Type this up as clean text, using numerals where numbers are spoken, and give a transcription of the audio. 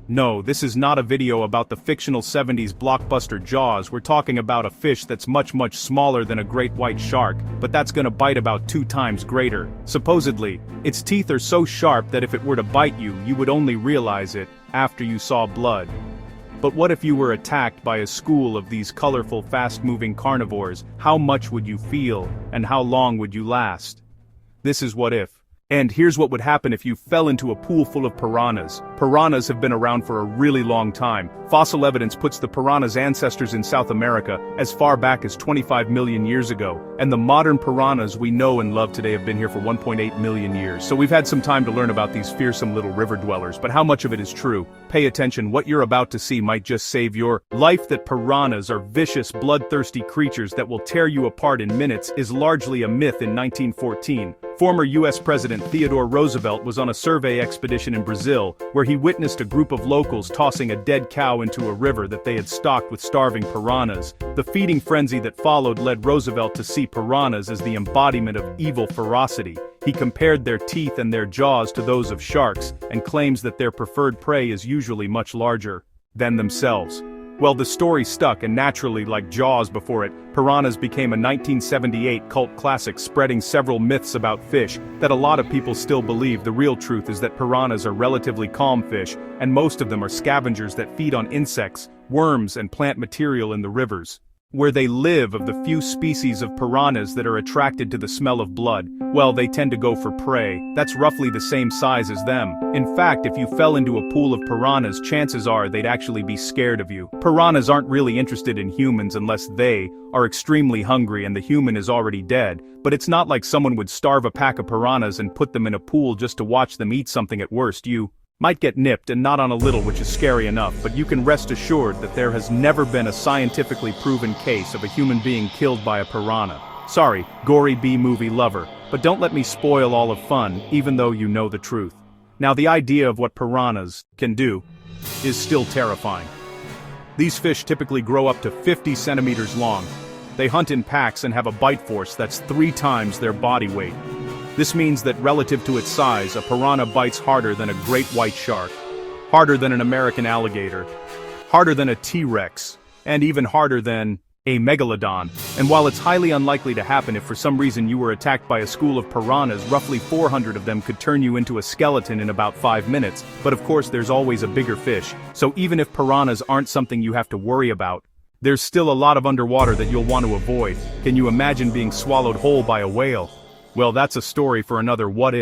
No, this is not a video about the fictional 70s blockbuster Jaws. We're talking about a fish that's much smaller than a great white shark, but that's gonna bite about 2 times greater. Supposedly, its teeth are so sharp that if it were to bite you, you would only realize it after you saw blood. But what if you were attacked by a school of these colorful, fast-moving carnivores? How much would you feel, and how long would you last? This is What If. And here's what would happen if you fell into a pool full of piranhas. Piranhas have been around for a really long time. Fossil evidence puts the piranha's ancestors in South America as far back as 25 million years ago, and the modern piranhas we know and love today have been here for 1.8 million years. So we've had some time to learn about these fearsome little river dwellers, but how much of it is true? Pay attention, what you're about to see might just save your life. That piranhas are vicious, bloodthirsty creatures that will tear you apart in minutes is largely a myth. In 1914, former U.S. President Theodore Roosevelt was on a survey expedition in Brazil, where he witnessed a group of locals tossing a dead cow into a river that they had stocked with starving piranhas. The feeding frenzy that followed led Roosevelt to see piranhas as the embodiment of evil ferocity. He compared their teeth and their jaws to those of sharks, and claims that their preferred prey is usually much larger than themselves. Well, the story stuck, and naturally, like Jaws before it, Piranhas became a 1978 cult classic, spreading several myths about fish that a lot of people still believe. The real truth is that piranhas are relatively calm fish, and most of them are scavengers that feed on insects, worms, and plant material in the rivers where they live. Of the few species of piranhas that are attracted to the smell of blood, well, they tend to go for prey that's roughly the same size as them. In fact, if you fell into a pool of piranhas, chances are they'd actually be scared of you. Piranhas aren't really interested in humans unless they are extremely hungry and the human is already dead, but it's not like someone would starve a pack of piranhas and put them in a pool just to watch them eat something. At worst, you might get nipped, and not on a little, which is scary enough, but you can rest assured that there has never been a scientifically proven case of a human being killed by a piranha. Sorry, gory B-movie lover, but don't let me spoil all of fun, even though you know the truth. Now, the idea of what piranhas can do is still terrifying. These fish typically grow up to 50 centimeters long. They hunt in packs and have a bite force that's 3 times their body weight. This means that relative to its size, a piranha bites harder than a great white shark, harder than an American alligator, harder than a T-Rex, and even harder than a megalodon. And while it's highly unlikely to happen, if for some reason you were attacked by a school of piranhas, roughly 400 of them could turn you into a skeleton in about 5 minutes. But of course, there's always a bigger fish, so even if piranhas aren't something you have to worry about, there's still a lot of underwater that you'll want to avoid. Can you imagine being swallowed whole by a whale? Well, that's a story for another What If.